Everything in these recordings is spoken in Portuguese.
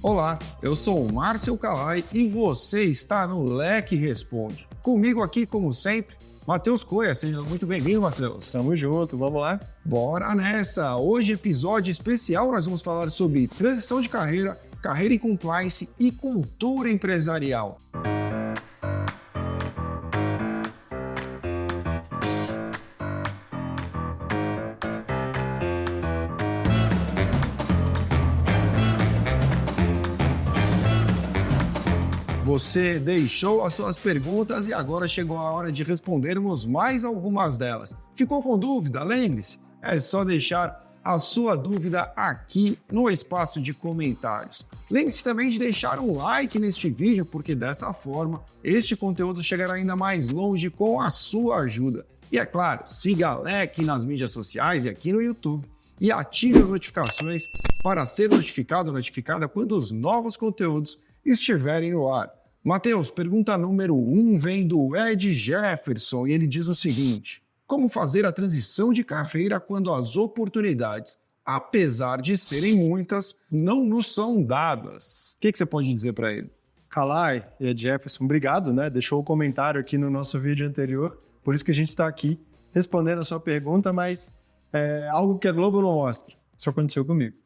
Olá, eu sou o Márcio Calai e você está no Leque Responde. Comigo aqui, como sempre, Matheus Coia. Seja muito bem-vindo, Matheus. Tamo junto, vamos lá? Bora nessa! Hoje, episódio especial, nós vamos falar sobre transição de carreira, carreira em compliance e cultura empresarial. Você deixou as suas perguntas e agora chegou a hora de respondermos mais algumas delas. Ficou com dúvida? Lembre-se, é só deixar a sua dúvida aqui no espaço de comentários. Lembre-se também de deixar um like neste vídeo, porque dessa forma este conteúdo chegará ainda mais longe com a sua ajuda. E é claro, siga a LEC nas mídias sociais e aqui no YouTube e ative as notificações para ser notificada quando os novos conteúdos estiverem no ar. Matheus, pergunta número 1 vem do Ed Jefferson e ele diz o seguinte: como fazer a transição de carreira quando as oportunidades, apesar de serem muitas, não nos são dadas? O que você pode dizer para ele? Calai e Ed Jefferson, obrigado, né? Deixou o comentário aqui no nosso vídeo anterior, por isso que a gente está aqui respondendo a sua pergunta, mas é algo que a Globo não mostra. Isso aconteceu comigo.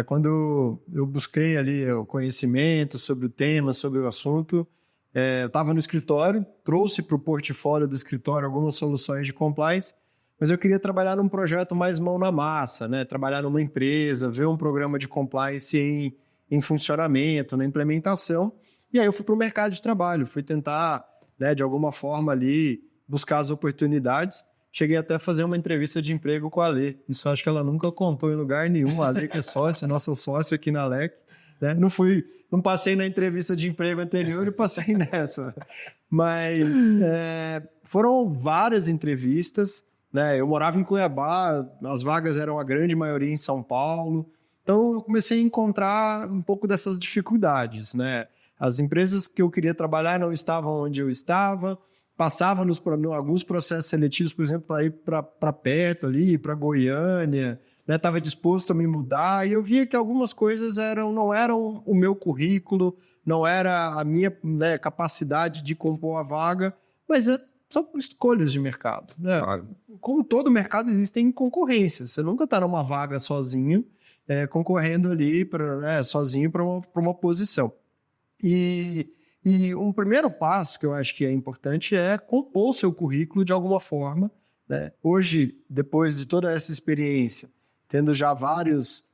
Quando eu busquei ali o conhecimento sobre o tema, sobre o assunto, eu estava no escritório, trouxe para o portfólio do escritório algumas soluções de compliance, mas eu queria trabalhar num projeto mais mão na massa, né? Trabalhar numa empresa, ver um programa de compliance em funcionamento, na implementação. E aí eu fui para o mercado de trabalho, fui tentar, né, de alguma forma ali, buscar as oportunidades. Cheguei até a fazer uma entrevista de emprego com a Lê. Isso acho que ela nunca contou em lugar nenhum. A Lê, que é sócia, nossa sócia aqui na LEC. Né? Não passei na entrevista de emprego anterior e passei nessa. Mas foram várias entrevistas. Né? Eu morava em Cuiabá, as vagas eram a grande maioria em São Paulo. Então eu comecei a encontrar um pouco dessas dificuldades. Né? As empresas que eu queria trabalhar não estavam onde eu estava. Passava alguns processos seletivos, por exemplo, para ir para perto ali, para Goiânia, estava disposto a me mudar, e eu via que algumas coisas não eram o meu currículo, não era a minha, né, capacidade de compor a vaga, mas são escolhas de mercado. Né? Claro. Como todo mercado, existem concorrências. Você nunca está numa vaga sozinho, concorrendo ali sozinho para uma posição. E um primeiro passo que eu acho que é importante é compor o seu currículo de alguma forma. Né? Hoje, depois de toda essa experiência, tendo já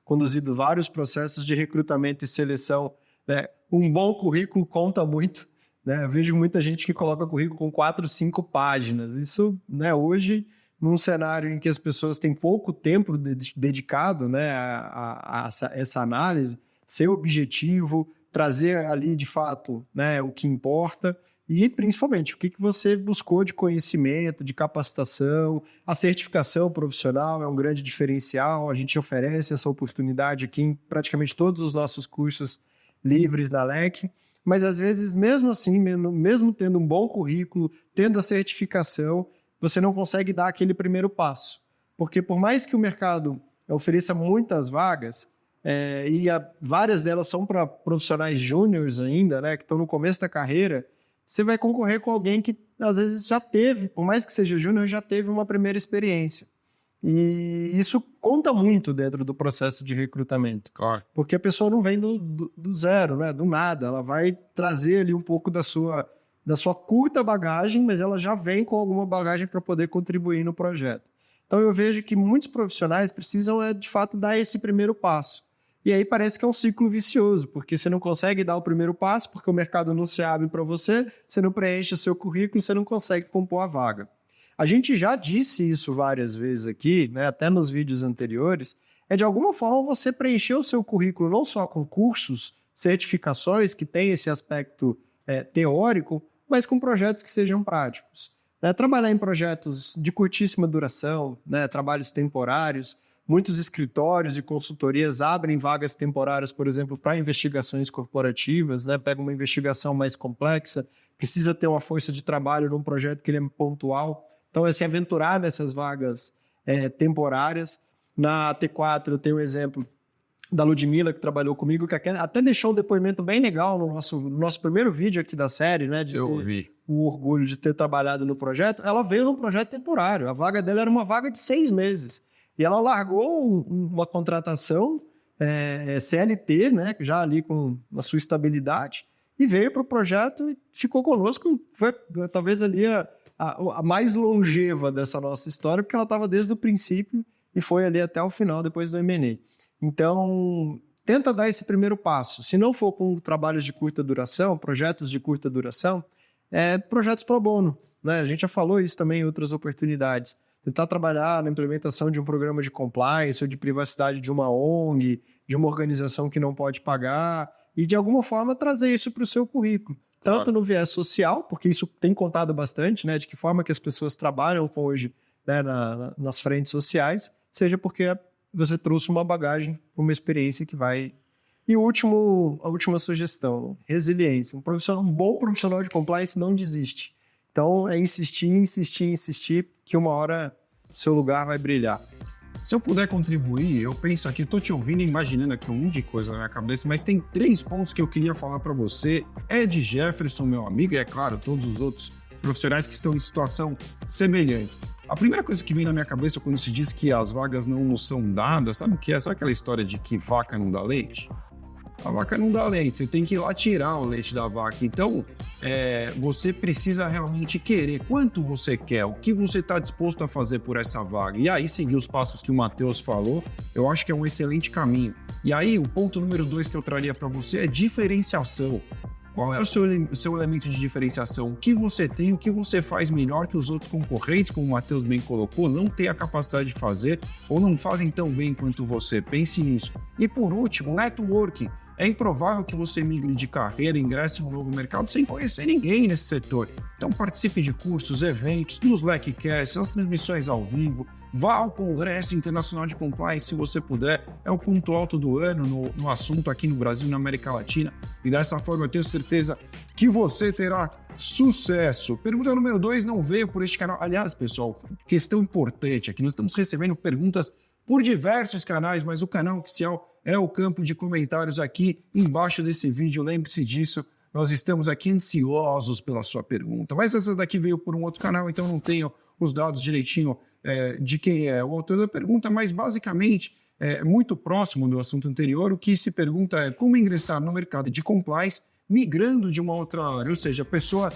conduzido vários processos de recrutamento e seleção, né? Um bom currículo conta muito. Né? Eu vejo muita gente que coloca currículo com 4, 5 páginas. Isso, né, hoje, num cenário em que as pessoas têm pouco tempo dedicado, né, a essa análise, ser objetivo, trazer ali, de fato, né, o que importa e, principalmente, o que você buscou de conhecimento, de capacitação. A certificação profissional é um grande diferencial. A gente oferece essa oportunidade aqui em praticamente todos os nossos cursos livres da LEC. Mas, às vezes, mesmo assim, mesmo tendo um bom currículo, tendo a certificação, você não consegue dar aquele primeiro passo. Porque, por mais que o mercado ofereça muitas vagas, várias delas são para profissionais júniores ainda, né, que estão no começo da carreira, você vai concorrer com alguém que às vezes já teve, por mais que seja júnior, já teve uma primeira experiência. E isso conta muito dentro do processo de recrutamento. Claro. Porque a pessoa não vem do zero, né, do nada. Ela vai trazer ali um pouco da sua curta bagagem, mas ela já vem com alguma bagagem para poder contribuir no projeto. Então eu vejo que muitos profissionais precisam, de fato, dar esse primeiro passo. E aí parece que é um ciclo vicioso, porque você não consegue dar o primeiro passo, porque o mercado não se abre para você, você não preenche o seu currículo, você não consegue compor a vaga. A gente já disse isso várias vezes aqui, né, até nos vídeos anteriores, de alguma forma você preencher o seu currículo não só com cursos, certificações que têm esse aspecto teórico, mas com projetos que sejam práticos. Né? Trabalhar em projetos de curtíssima duração, né, trabalhos temporários. Muitos escritórios e consultorias abrem vagas temporárias, por exemplo, para investigações corporativas, né? Pega uma investigação mais complexa, precisa ter uma força de trabalho num projeto que ele é pontual. Então, se aventurar nessas vagas temporárias. Na T4, eu tenho um exemplo da Ludmilla, que trabalhou comigo, que até deixou um depoimento bem legal no nosso primeiro vídeo aqui da série, né? Eu vi. O orgulho de ter trabalhado no projeto. Ela veio num projeto temporário. A vaga dela era uma vaga de 6 meses. E ela largou uma contratação CLT, né? Já ali com a sua estabilidade, e veio para o projeto e ficou conosco. Foi talvez ali a mais longeva dessa nossa história, porque ela estava desde o princípio e foi ali até o final, depois do M&A. Então, tenta dar esse primeiro passo. Se não for com trabalhos de curta duração, projetos de curta duração, projetos pro bono, né? A gente já falou isso também em outras oportunidades. Tentar trabalhar na implementação de um programa de compliance ou de privacidade de uma ONG, de uma organização que não pode pagar, e de alguma forma trazer isso para o seu currículo. Tanto no viés social, porque isso tem contado bastante, né? De que forma que as pessoas trabalham hoje, né, nas frentes sociais, seja porque você trouxe uma bagagem, uma experiência que vai... E a última sugestão, resiliência. Um bom profissional de compliance não desiste. Então, é insistir, que uma hora seu lugar vai brilhar. Se eu puder contribuir, eu penso aqui, estou te ouvindo e imaginando aqui um monte de coisa na minha cabeça, mas tem 3 pontos que eu queria falar para você. Ed Jefferson, meu amigo, e é claro, todos os outros profissionais que estão em situação semelhantes. A primeira coisa que vem na minha cabeça quando se diz que as vagas não nos são dadas, sabe o que é? Sabe aquela história de que vaca não dá leite? A vaca não dá leite, você tem que ir lá tirar o leite da vaca. Então, você precisa realmente querer quanto você quer, o que você está disposto a fazer por essa vaga. E aí, seguir os passos que o Matheus falou, eu acho que é um excelente caminho. E aí, o ponto número 2 que eu traria para você é diferenciação. Qual é o seu elemento de diferenciação? O que você tem, o que você faz melhor que os outros concorrentes, como o Matheus bem colocou, não tem a capacidade de fazer ou não fazem tão bem quanto você? Pense nisso. E por último, networking. É improvável que você migre de carreira, ingresse em um novo mercado sem conhecer ninguém nesse setor. Então participe de cursos, eventos, nos Slackcasts, nas transmissões ao vivo, vá ao Congresso Internacional de Compliance se você puder. É o ponto alto do ano no assunto aqui no Brasil e na América Latina. E dessa forma eu tenho certeza que você terá sucesso. Pergunta número 2 não veio por este canal. Aliás, pessoal, questão importante aqui, nós estamos recebendo perguntas por diversos canais, mas o canal oficial é o campo de comentários aqui embaixo desse vídeo. Lembre-se disso, nós estamos aqui ansiosos pela sua pergunta. Mas essa daqui veio por um outro canal, então não tenho os dados direitinho de quem é o autor da pergunta, mas basicamente, muito próximo do assunto anterior, o que se pergunta é como ingressar no mercado de compliance migrando de uma outra área, ou seja, a pessoa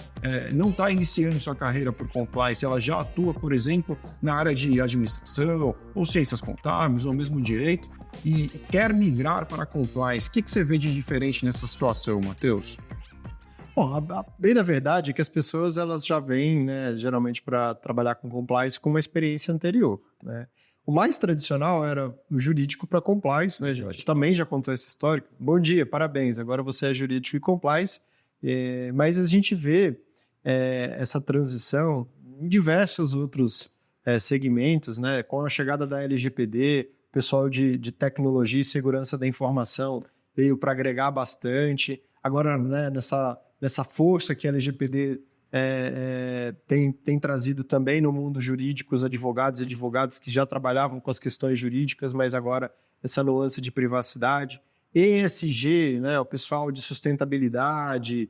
não está iniciando sua carreira por compliance, ela já atua, por exemplo, na área de administração, ou ciências contábeis, ou mesmo direito, e quer migrar para compliance. O que você vê de diferente nessa situação, Matheus? Bom, bem na verdade é que as pessoas elas já vêm, né, geralmente para trabalhar com compliance com uma experiência anterior, né? O mais tradicional era o jurídico para compliance, né? A gente também já contou essa história. Bom dia, parabéns, agora você é jurídico e compliance. Mas a gente vê essa transição em diversos outros segmentos, né? Com a chegada da LGPD, o pessoal de tecnologia e segurança da informação veio para agregar bastante. Agora, né, nessa força que a LGPD tem trazido também no mundo jurídico os advogados e advogadas que já trabalhavam com as questões jurídicas, mas agora essa nuance de privacidade. ESG, né, o pessoal de sustentabilidade,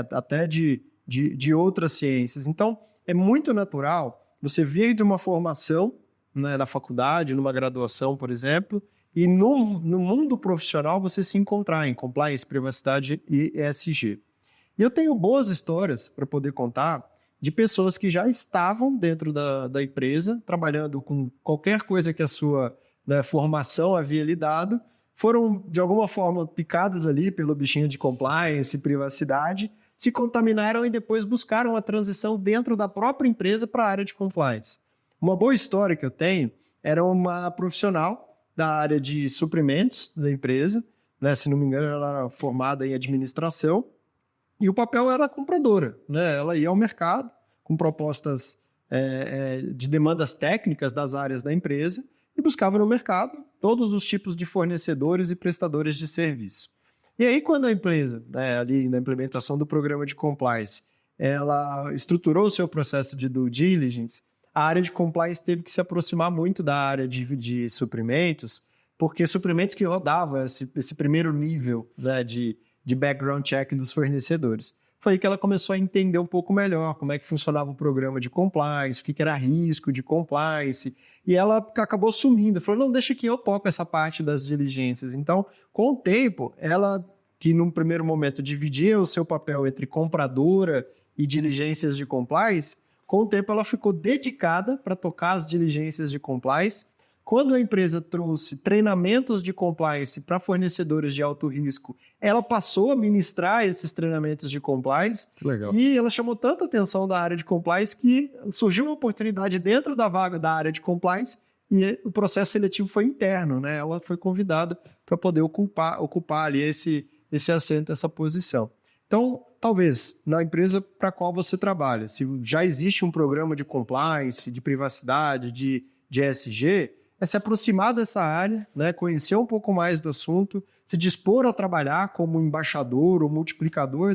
até de outras ciências. Então, é muito natural você vir de uma formação, né, na faculdade, numa graduação, por exemplo, e no mundo profissional você se encontrar em compliance, privacidade e ESG. E eu tenho boas histórias para poder contar de pessoas que já estavam dentro da empresa, trabalhando com qualquer coisa que a sua, né, formação havia lhe dado, foram, de alguma forma, picadas ali pelo bichinho de compliance e privacidade, se contaminaram e depois buscaram a transição dentro da própria empresa para a área de compliance. Uma boa história que eu tenho era uma profissional da área de suprimentos da empresa, né? Se não me engano, ela era formada em administração, e o papel era compradora, né? Ela ia ao mercado com propostas de demandas técnicas das áreas da empresa e buscava no mercado todos os tipos de fornecedores e prestadores de serviço. E aí, quando a empresa, né, ali na implementação do programa de compliance, ela estruturou o seu processo de due diligence, a área de compliance teve que se aproximar muito da área de suprimentos, porque suprimentos que rodavam esse primeiro nível, né, de background check dos fornecedores. Foi aí que ela começou a entender um pouco melhor como é que funcionava o programa de compliance, o que era risco de compliance, e ela acabou sumindo, falou, não, deixa que eu toco essa parte das diligências. Então, com o tempo, ela, que num primeiro momento dividia o seu papel entre compradora e diligências de compliance, com o tempo ela ficou dedicada para tocar as diligências de compliance. Quando a empresa trouxe treinamentos de compliance para fornecedores de alto risco, ela passou a ministrar esses treinamentos de compliance. Que legal. E ela chamou tanta atenção da área de compliance que surgiu uma oportunidade dentro da vaga da área de compliance e o processo seletivo foi interno, né? Ela foi convidada para poder ocupar ali esse assento, essa posição. Então, talvez, na empresa para a qual você trabalha, se já existe um programa de compliance, de privacidade, de ESG, é se aproximar dessa área, né, conhecer um pouco mais do assunto, se dispor a trabalhar como embaixador ou multiplicador,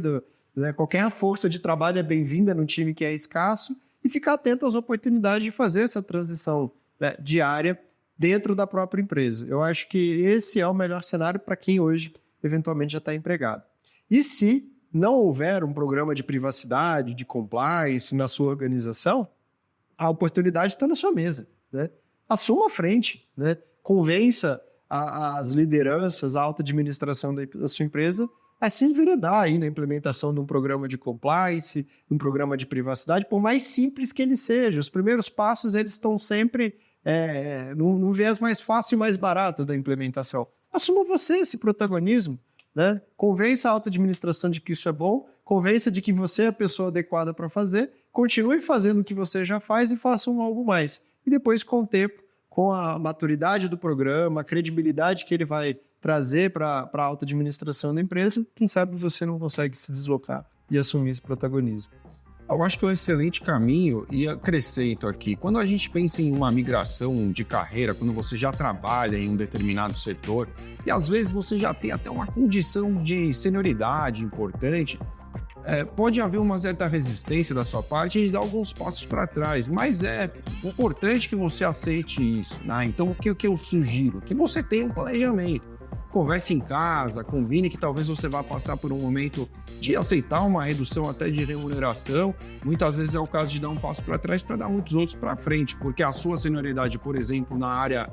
né, qualquer força de trabalho é bem-vinda num time que é escasso, e ficar atento às oportunidades de fazer essa transição, né, diária dentro da própria empresa. Eu acho que esse é o melhor cenário para quem hoje eventualmente já está empregado. E se não houver um programa de privacidade, de compliance na sua organização, a oportunidade está na sua mesa, né? Assuma a frente, né? Convença as lideranças, a alta administração da sua empresa a se enveredar aí na implementação de um programa de compliance, de um programa de privacidade, por mais simples que ele seja. Os primeiros passos eles estão sempre num viés mais fácil e mais barato da implementação. Assuma você esse protagonismo, né? Convença a alta administração de que isso é bom, convença de que você é a pessoa adequada para fazer, continue fazendo o que você já faz e faça algo mais. E depois, com o tempo, com a maturidade do programa, a credibilidade que ele vai trazer para a alta administração da empresa, quem sabe você não consegue se deslocar e assumir esse protagonismo. Eu acho que é um excelente caminho e acrescento aqui. Quando a gente pensa em uma migração de carreira, quando você já trabalha em um determinado setor, e às vezes você já tem até uma condição de senioridade importante, pode haver uma certa resistência da sua parte de dar alguns passos para trás, mas é importante que você aceite isso, né? Então, o que eu sugiro? Que você tenha um planejamento. Converse em casa, combine que talvez você vá passar por um momento de aceitar uma redução até de remuneração. Muitas vezes é o caso de dar um passo para trás para dar muitos outros para frente, porque a sua senioridade, por exemplo, na área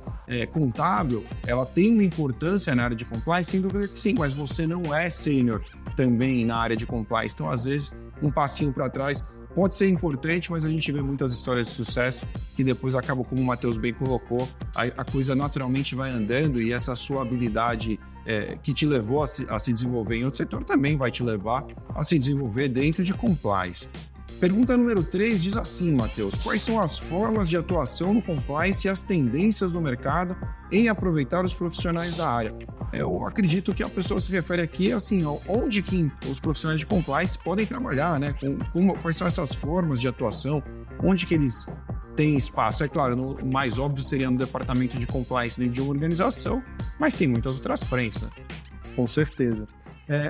contábil, ela tem uma importância na área de compliance, sem dúvida que sim, mas você não é sênior também na área de compliance. Então, às vezes, um passinho para trás pode ser importante, mas a gente vê muitas histórias de sucesso que depois acabam, como o Matheus bem colocou, a coisa naturalmente vai andando e essa sua habilidade que te levou a se desenvolver em outro setor também vai te levar a se desenvolver dentro de compliance. Pergunta número 3 diz assim, Matheus: quais são as formas de atuação no compliance e as tendências do mercado em aproveitar os profissionais da área? Eu acredito que a pessoa se refere aqui assim, onde que os profissionais de compliance podem trabalhar, né? Quais são essas formas de atuação, onde que eles têm espaço. É claro, o mais óbvio seria no departamento de compliance dentro de uma organização, mas tem muitas outras frentes, né? Com certeza.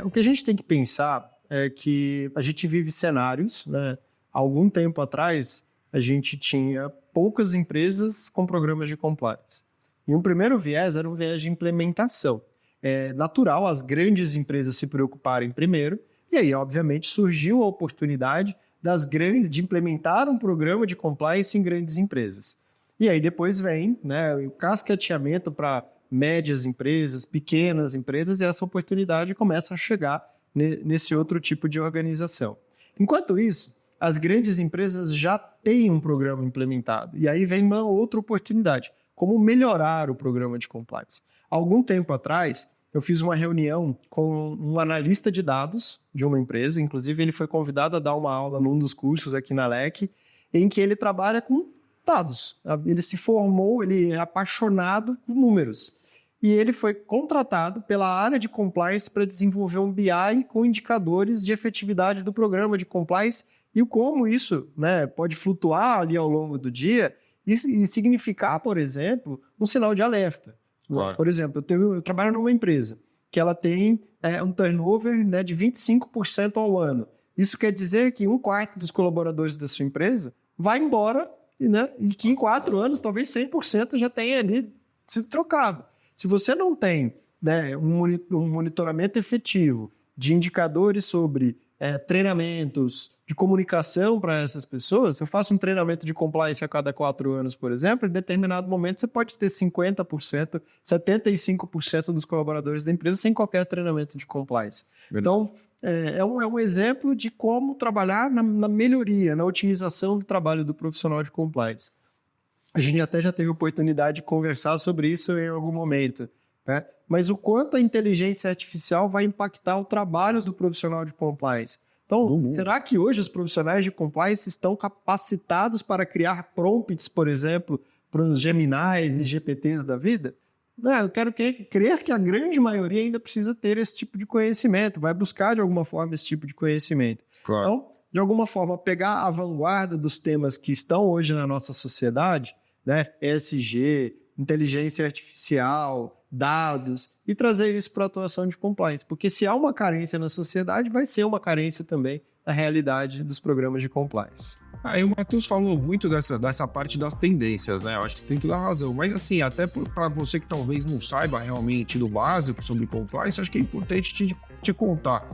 O que a gente tem que pensar é que a gente vive cenários, né? Há algum tempo atrás, a gente tinha poucas empresas com programas de compliance. E um primeiro viés era um viés de implementação. É natural as grandes empresas se preocuparem primeiro, e aí, obviamente, surgiu a oportunidade de implementar um programa de compliance em grandes empresas. E aí depois vem, né, o cascateamento para médias empresas, pequenas empresas, e essa oportunidade começa a chegar nesse outro tipo de organização. Enquanto isso, as grandes empresas já têm um programa implementado. E aí vem uma outra oportunidade, como melhorar o programa de compliance. Há algum tempo atrás, eu fiz uma reunião com um analista de dados de uma empresa, inclusive ele foi convidado a dar uma aula num dos cursos aqui na LEC, em que ele trabalha com dados. Ele se formou, ele é apaixonado por números. E ele foi contratado pela área de compliance para desenvolver um BI com indicadores de efetividade do programa de compliance e como isso, né, pode flutuar ali ao longo do dia e significar, por exemplo, um sinal de alerta. Claro. Por exemplo, eu trabalho numa empresa que ela tem um turnover, né, de 25% ao ano. Isso quer dizer que 1/4 dos colaboradores da sua empresa vai embora, né, e que em 4 anos talvez 100% já tenha ali sido trocado. Se você não tem, né, um monitoramento efetivo de indicadores sobre treinamentos de comunicação para essas pessoas, eu faço um treinamento de compliance a cada 4 anos, por exemplo, em determinado momento você pode ter 50%, 75% dos colaboradores da empresa sem qualquer treinamento de compliance. Então, é um exemplo de como trabalhar na melhoria, na otimização do trabalho do profissional de compliance. A gente até já teve oportunidade de conversar sobre isso em algum momento, né? Mas o quanto a inteligência artificial vai impactar o trabalho do profissional de compliance. Então, será que hoje os profissionais de compliance estão capacitados para criar prompts, por exemplo, para os Geminis e GPTs da vida? Não, eu quero crer que a grande maioria ainda precisa ter esse tipo de conhecimento, vai buscar de alguma forma esse tipo de conhecimento. Claro. Então, de alguma forma, pegar a vanguarda dos temas que estão hoje na nossa sociedade, né, ESG, inteligência artificial, dados, e trazer isso para a atuação de compliance. Porque se há uma carência na sociedade, vai ser uma carência também na realidade dos programas de compliance. Aí o Matheus falou muito dessa parte das tendências, né? Eu acho que você tem toda a razão. Mas assim, até para você que talvez não saiba realmente do básico sobre compliance, acho que é importante te contar.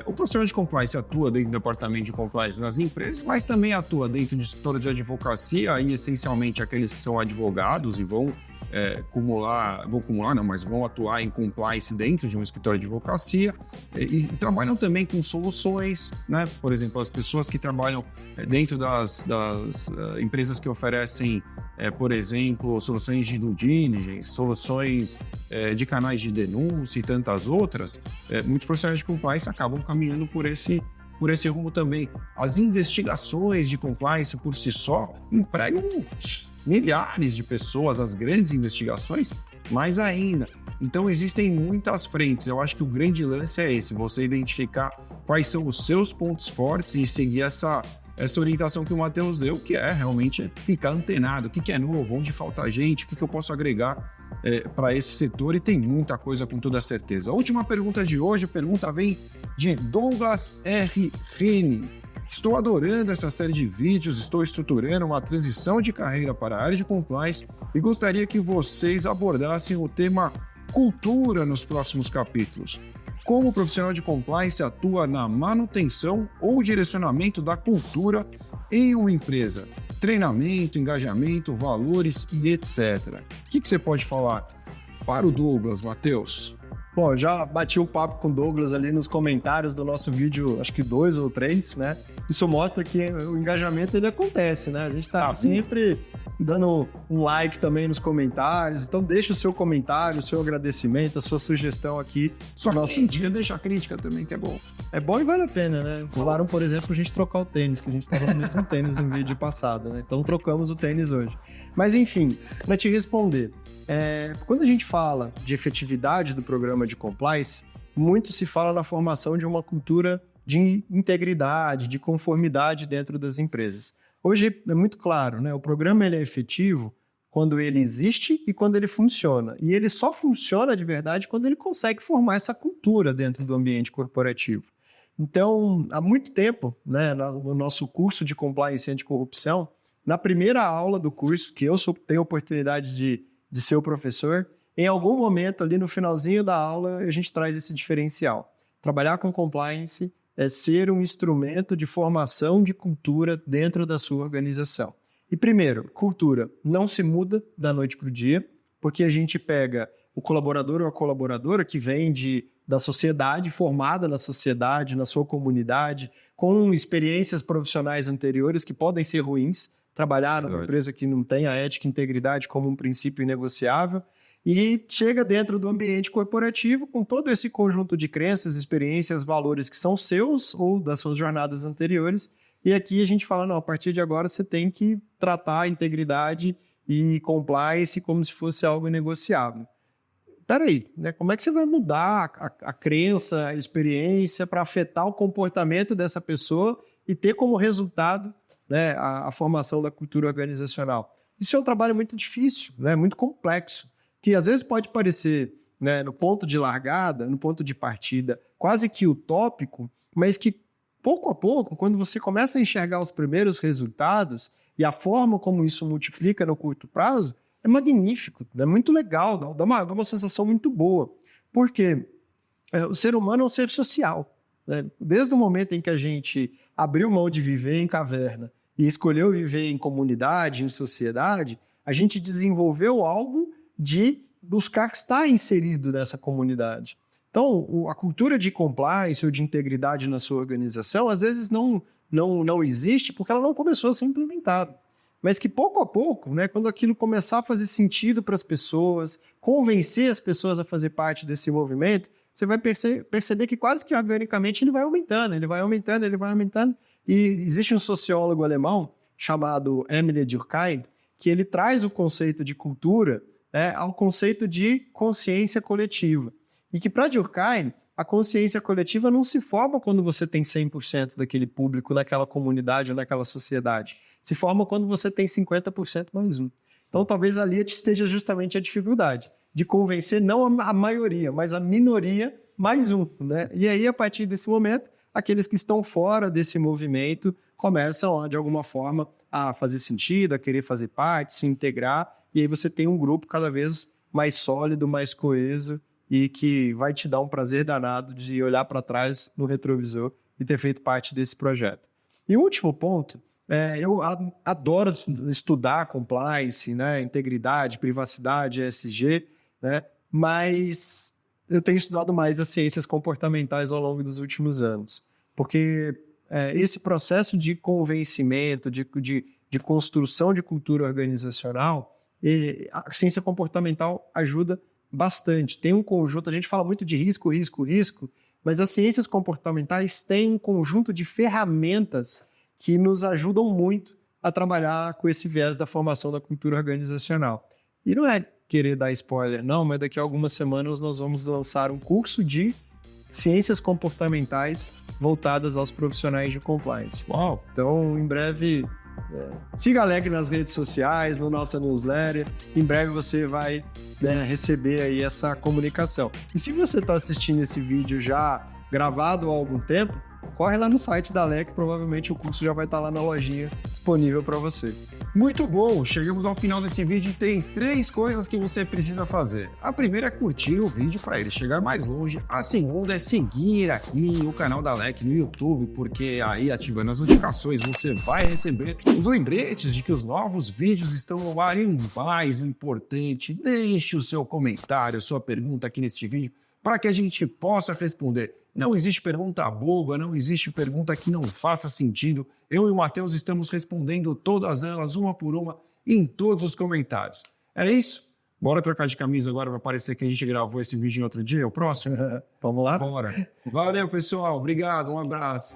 O profissional de compliance atua dentro do departamento de compliance nas empresas, mas também atua dentro de escritório de advocacia, e essencialmente aqueles que são advogados e vão vão atuar em compliance dentro de um escritório de advocacia e trabalham também com soluções, né? Por exemplo, as pessoas que trabalham dentro das empresas que oferecem, por exemplo, soluções de due diligence, soluções de canais de denúncia e tantas outras, muitos profissionais de compliance acabam caminhando por esse rumo também. As investigações de compliance por si só empregam milhares de pessoas, as grandes investigações, mais ainda. Então, existem muitas frentes. Eu acho que o grande lance é esse, você identificar quais são os seus pontos fortes e seguir essa orientação que o Matheus deu, que é realmente ficar antenado. O que é novo, onde falta gente, o que eu posso agregar para esse setor, e tem muita coisa com toda certeza. A última pergunta de hoje, a pergunta vem de Douglas R. Rene. Estou adorando essa série de vídeos, estou estruturando uma transição de carreira para a área de compliance e gostaria que vocês abordassem o tema cultura nos próximos capítulos. Como o profissional de compliance atua na manutenção ou direcionamento da cultura em uma empresa? Treinamento, engajamento, valores e etc. O que você pode falar para o Douglas, Matheus? Bom, já bati um papo com o Douglas ali nos comentários do nosso vídeo, acho que 2 ou 3, né? Isso mostra que o engajamento ele acontece, né? A gente tá sempre dando um like também nos comentários, então deixa o seu comentário, o seu agradecimento, a sua sugestão aqui. Só que hoje em dia deixa a crítica também, que é bom. É bom e vale a pena, né? Falaram, por exemplo, a gente trocar o tênis, que a gente tava no mesmo tênis no vídeo passado, né? Então trocamos o tênis hoje. Mas enfim, para te responder, quando a gente fala de efetividade do programa de compliance, muito se fala na formação de uma cultura de integridade, de conformidade dentro das empresas. Hoje é muito claro, né? O programa ele é efetivo quando ele existe e quando ele funciona. E ele só funciona de verdade quando ele consegue formar essa cultura dentro do ambiente corporativo. Então, há muito tempo, né, no nosso curso de Compliance Anticorrupção, na primeira aula do curso, que eu tenho a oportunidade de ser o professor, em algum momento ali no finalzinho da aula a gente traz esse diferencial. Trabalhar com compliance é ser um instrumento de formação de cultura dentro da sua organização. E primeiro, cultura não se muda da noite para o dia, porque a gente pega o colaborador ou a colaboradora que vem da sociedade, formada na sociedade, na sua comunidade, com experiências profissionais anteriores que podem ser ruins, trabalhar numa empresa que não tem a ética e integridade como um princípio inegociável, e chega dentro do ambiente corporativo com todo esse conjunto de crenças, experiências, valores que são seus ou das suas jornadas anteriores. E aqui a gente fala, não, a partir de agora você tem que tratar a integridade e compliance como se fosse algo inegociável. Peraí, né? Como é que você vai mudar a crença, a experiência para afetar o comportamento dessa pessoa e ter como resultado, né, a formação da cultura organizacional? Isso é um trabalho muito difícil, né, muito complexo, que às vezes pode parecer, né, no ponto de largada, no ponto de partida, quase que utópico, mas que pouco a pouco, quando você começa a enxergar os primeiros resultados e a forma como isso multiplica no curto prazo, é magnífico, é muito legal, dá uma sensação muito boa. Porque o ser humano é um ser social, né? Desde o momento em que a gente abriu mão de viver em caverna e escolheu viver em comunidade, em sociedade, a gente desenvolveu algo de buscar estar inserido nessa comunidade. Então, a cultura de compliance ou de integridade na sua organização, às vezes não existe porque ela não começou a ser implementada. Mas que pouco a pouco, né, quando aquilo começar a fazer sentido para as pessoas, convencer as pessoas a fazer parte desse movimento, você vai perceber que quase que organicamente ele vai aumentando. E existe um sociólogo alemão chamado Emile Durkheim, que ele traz o conceito de cultura, né, ao conceito de consciência coletiva. E que para Durkheim, a consciência coletiva não se forma quando você tem 100% daquele público naquela comunidade ou naquela sociedade. Se forma quando você tem 50% mais um. Então, talvez ali esteja justamente a dificuldade de convencer não a maioria, mas a minoria mais um, né? E aí, a partir desse momento, aqueles que estão fora desse movimento começam, de alguma forma, a fazer sentido, a querer fazer parte, se integrar, e aí você tem um grupo cada vez mais sólido, mais coeso, e que vai te dar um prazer danado de olhar para trás no retrovisor e ter feito parte desse projeto. E o último ponto, eu adoro estudar compliance, né, integridade, privacidade, ESG, né, mas eu tenho estudado mais as ciências comportamentais ao longo dos últimos anos, porque esse processo de convencimento, de construção de cultura organizacional, a ciência comportamental ajuda bastante. Tem um conjunto, a gente fala muito de risco, mas as ciências comportamentais têm um conjunto de ferramentas que nos ajudam muito a trabalhar com esse viés da formação da cultura organizacional. E não é querer dar spoiler, não, mas daqui a algumas semanas nós vamos lançar um curso de ciências comportamentais voltadas aos profissionais de compliance. Uau! Então, em breve, siga a Alec nas redes sociais, no nossa newsletter. Em breve você vai receber aí essa comunicação. E se você está assistindo esse vídeo já gravado há algum tempo, corre lá no site da Alec, provavelmente o curso já vai estar lá na lojinha disponível para você. Muito bom! Chegamos ao final desse vídeo e tem 3 coisas que você precisa fazer. A primeira é curtir o vídeo para ele chegar mais longe. A segunda é seguir aqui o canal da Alec no YouTube, porque aí, ativando as notificações, você vai receber os lembretes de que os novos vídeos estão no ar. E o mais importante, deixe o seu comentário, sua pergunta aqui neste vídeo, para que a gente possa responder. Não existe pergunta boba, não existe pergunta que não faça sentido. Eu e o Matheus estamos respondendo todas elas, uma por uma, em todos os comentários. É isso? Bora trocar de camisa agora para parecer que a gente gravou esse vídeo em outro dia, o próximo? Vamos lá? Bora. Valeu, pessoal. Obrigado, um abraço.